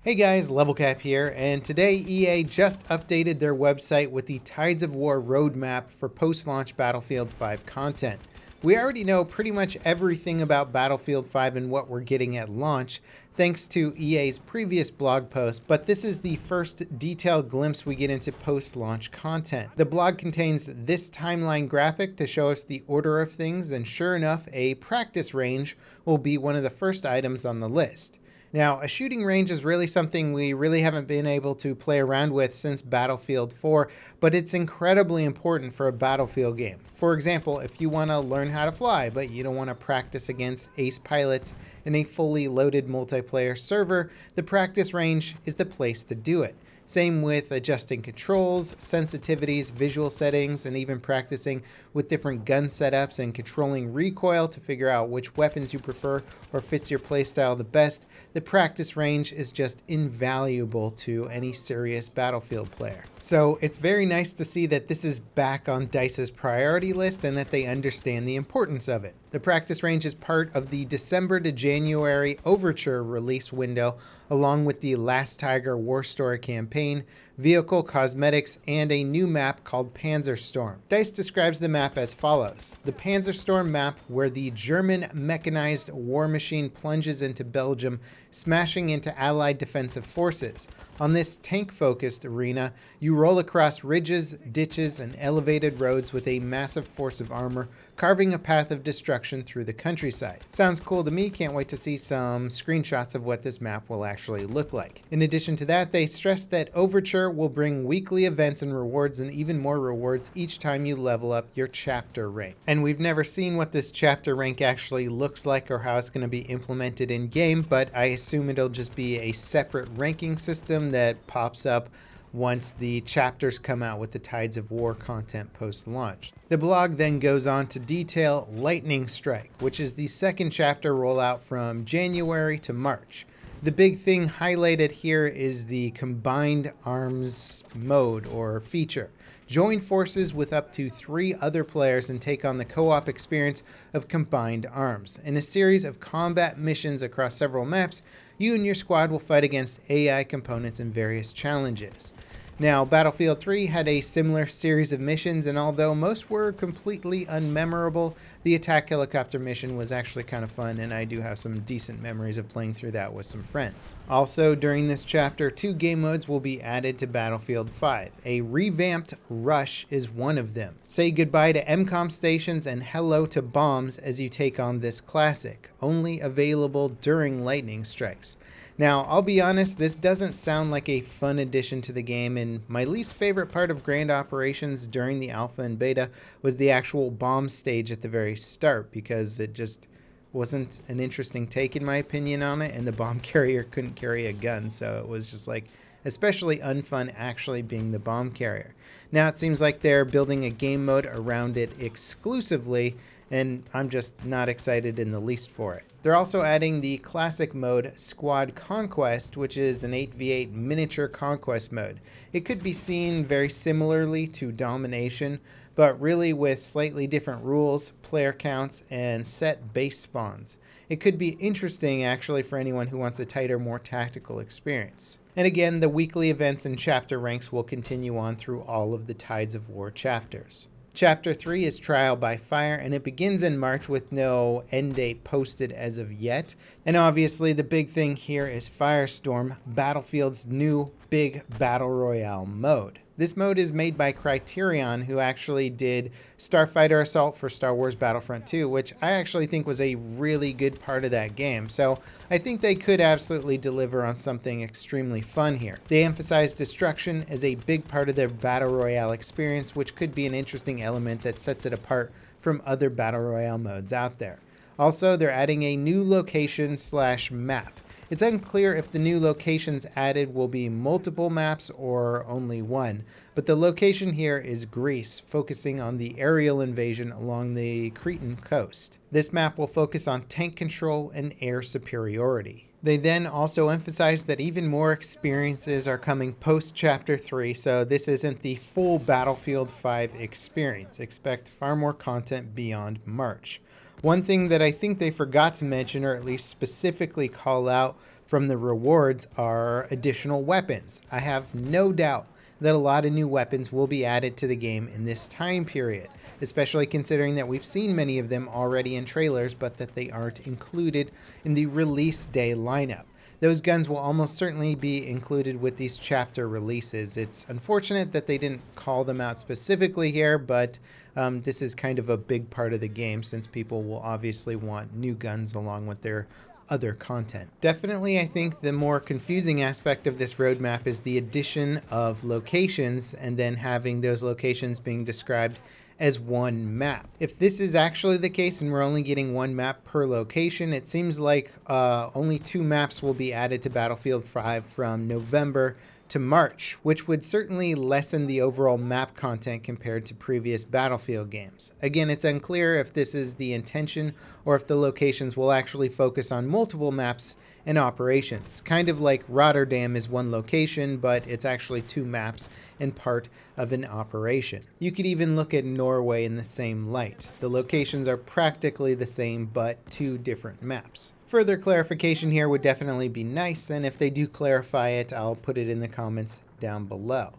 Hey guys, Level Cap here, and today EA just updated their website with the Tides of War roadmap for post-launch Battlefield 5 content. We already know pretty much everything about Battlefield 5 and what we're getting at launch, thanks to EA's previous blog post, but this is the first detailed glimpse we get into post-launch content. The blog contains this timeline graphic to show us the order of things, and sure enough, a practice range will be one of the first items on the list. Now, a shooting range is really something we really haven't been able to play around with since Battlefield 4, but it's incredibly important for a Battlefield game. For example, if you want to learn how to fly, but you don't want to practice against ace pilots in a fully loaded multiplayer server, the practice range is the place to do it. Same with adjusting controls, sensitivities, visual settings, and even practicing with different gun setups and controlling recoil to figure out which weapons you prefer or fits your playstyle the best. The practice range is just invaluable to any serious Battlefield player. So it's very nice to see that this is back on DICE's priority list and that they understand the importance of it. The practice range is part of the December to January Overture release window, along with the Last Tiger War Story campaign, vehicle cosmetics, and a new map called Panzerstorm. DICE describes the map as follows. The Panzerstorm map, where the German mechanized war machine plunges into Belgium, smashing into Allied defensive forces. On this tank-focused arena, you roll across ridges, ditches, and elevated roads with a massive force of armor, carving a path of destruction through the countryside. Sounds cool to me, can't wait to see some screenshots of what this map will actually look like. In addition to that, they stress that Overture will bring weekly events and rewards, and even more rewards each time you level up your chapter rank. And we've never seen what this chapter rank actually looks like or how it's going to be implemented in game, but I assume it'll just be a separate ranking system that pops up once the chapters come out with the Tides of War content post-launch. The blog then goes on to detail Lightning Strike, which is the second chapter rollout from January to March. The big thing highlighted here is the Combined Arms mode or feature. Join forces with up to 3 other players and take on the co-op experience of Combined Arms. In a series of combat missions across several maps, you and your squad will fight against AI components in various challenges. Now, Battlefield 3 had a similar series of missions, and although most were completely unmemorable, the attack helicopter mission was actually kind of fun, and I do have some decent memories of playing through that with some friends. Also, during this chapter, 2 game modes will be added to Battlefield 5. A revamped Rush is one of them. Say goodbye to MCOM stations and hello to bombs as you take on this classic, only available during lightning strikes. Now, I'll be honest, this doesn't sound like a fun addition to the game, and my least favorite part of Grand Operations during the alpha and beta was the actual bomb stage at the very start, because it just wasn't an interesting take in my opinion on it, and the bomb carrier couldn't carry a gun, so it was just like especially unfun actually being the bomb carrier. Now it seems like they're building a game mode around it exclusively, and I'm just not excited in the least for it. They're also adding the classic mode, Squad Conquest, which is an 8v8 miniature conquest mode. It could be seen very similarly to Domination, but really with slightly different rules, player counts, and set base spawns. It could be interesting actually for anyone who wants a tighter, more tactical experience. And again, the weekly events and chapter ranks will continue on through all of the Tides of War chapters. Chapter 3 is Trial by Fire, and it begins in March with no end date posted as of yet. And obviously the big thing here is Firestorm, Battlefield's new big battle royale mode. This mode is made by Criterion, who actually did Starfighter Assault for Star Wars Battlefront 2, which I actually think was a really good part of that game. So I think they could absolutely deliver on something extremely fun here. They emphasize destruction as a big part of their Battle Royale experience, which could be an interesting element that sets it apart from other Battle Royale modes out there. Also, they're adding a new location/map. It's unclear if the new locations added will be multiple maps or only one, but the location here is Greece, focusing on the aerial invasion along the Cretan coast. This map will focus on tank control and air superiority. They then also emphasize that even more experiences are coming post Chapter 3, so this isn't the full Battlefield 5 experience. Expect far more content beyond March. One thing that I think they forgot to mention, or at least specifically call out from the rewards are additional weapons. I have no doubt that a lot of new weapons will be added to the game in this time period, especially considering that we've seen many of them already in trailers, but that they aren't included in the release day lineup. Those guns will almost certainly be included with these chapter releases. It's unfortunate that they didn't call them out specifically here, but this is kind of a big part of the game since people will obviously want new guns along with their other content. Definitely, I think the more confusing aspect of this roadmap is the addition of locations and then having those locations being described as one map. If this is actually the case and we're only getting one map per location, it seems like only 2 maps will be added to Battlefield 5 from November to March, which would certainly lessen the overall map content compared to previous Battlefield games. Again, it's unclear if this is the intention or if the locations will actually focus on multiple maps and operations. Kind of like Rotterdam is one location, but it's actually 2 maps and part of an operation. You could even look at Norway in the same light. The locations are practically the same, but 2 different maps. Further clarification here would definitely be nice, and if they do clarify it, I'll put it in the comments down below.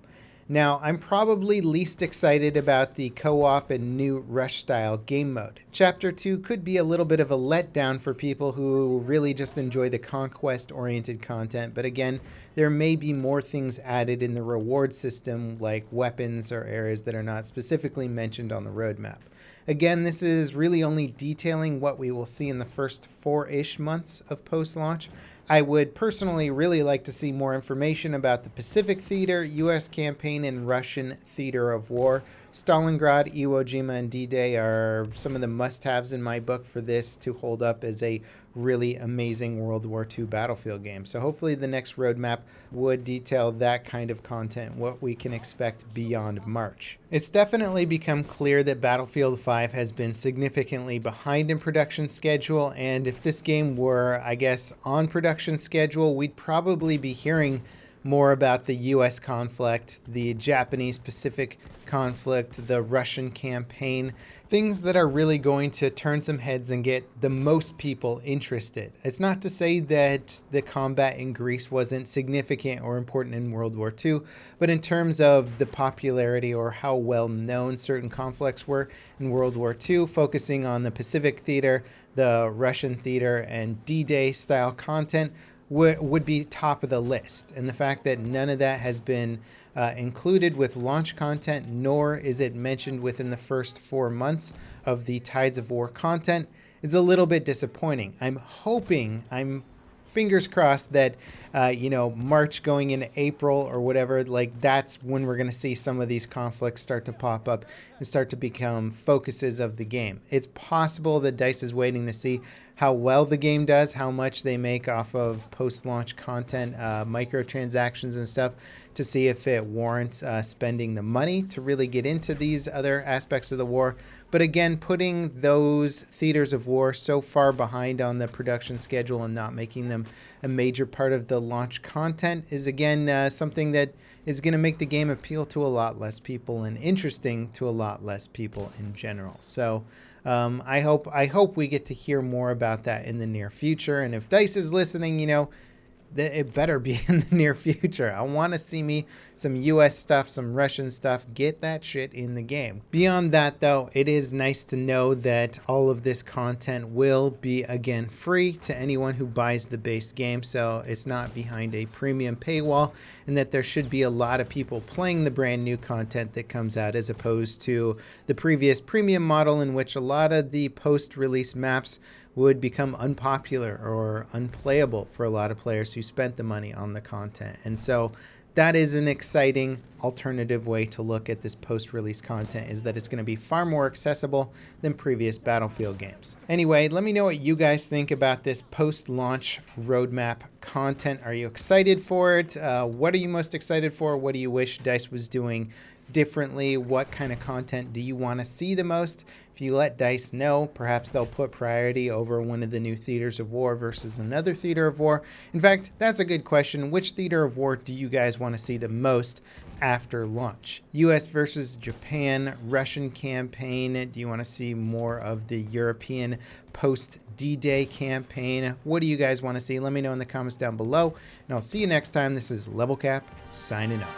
Now, I'm probably least excited about the co-op and new rush-style game mode. Chapter 2 could be a little bit of a letdown for people who really just enjoy the Conquest-oriented content, but again, there may be more things added in the reward system, like weapons or areas that are not specifically mentioned on the roadmap. Again, this is really only detailing what we will see in the first 4-ish months of post-launch. I would personally really like to see more information about the Pacific Theater, US campaign, and Russian theater of war. Stalingrad, Iwo Jima, and D-Day are some of the must-haves in my book for this to hold up as a really amazing World War II battlefield game. So hopefully the next roadmap would detail that kind of content, what we can expect beyond March. It's definitely become clear that Battlefield 5 has been significantly behind in production schedule, and if this game were, I guess, on production schedule, we'd probably be hearing more about the US conflict, the Japanese Pacific conflict, the Russian campaign, things that are really going to turn some heads and get the most people interested. It's not to say that the combat in Greece wasn't significant or important in World War II, but in terms of the popularity or how well known certain conflicts were in World War II, focusing on the Pacific theater, the Russian theater, and D-Day style content would be top of the list. And the fact that none of that has been included with launch content, nor is it mentioned within the first 4 months of the Tides of War content, is a little bit disappointing. I'm fingers crossed that March going into April or whatever, like that's when we're going to see some of these conflicts start to pop up and start to become focuses of the game. It's possible that DICE is waiting to see how well the game does, how much they make off of post-launch content, microtransactions and stuff, to see if it warrants spending the money to really get into these other aspects of the war. But again, putting those theaters of war so far behind on the production schedule and not making them a major part of the launch content is again something that is going to make the game appeal to a lot less people and interesting to a lot less people in general. So I hope we get to hear more about that in the near future. And if DICE is listening, it better be in the near future. I want to see me some US stuff, some Russian stuff. Get that shit in the game. Beyond that, though, it is nice to know that all of this content will be, again, free to anyone who buys the base game. So it's not behind a premium paywall, and that there should be a lot of people playing the brand new content that comes out, as opposed to the previous premium model in which a lot of the post-release maps would become unpopular or unplayable for a lot of players who spent the money on the content. And so that is an exciting alternative way to look at this post-release content, is that it's going to be far more accessible than previous Battlefield games. Anyway, let me know what you guys think about this post-launch roadmap content. Are you excited for it? What are you most excited for? What do you wish DICE was doing differently? What kind of content do you want to see the most? If you let DICE know, perhaps they'll put priority over one of the new theaters of war versus another theater of war. In fact, that's a good question. Which theater of war do you guys want to see the most after launch? US versus Japan, Russian campaign. Do you want to see more of the European post D-Day campaign? What do you guys want to see? Let me know in the comments down below, and I'll see you next time. This is Level Cap signing off.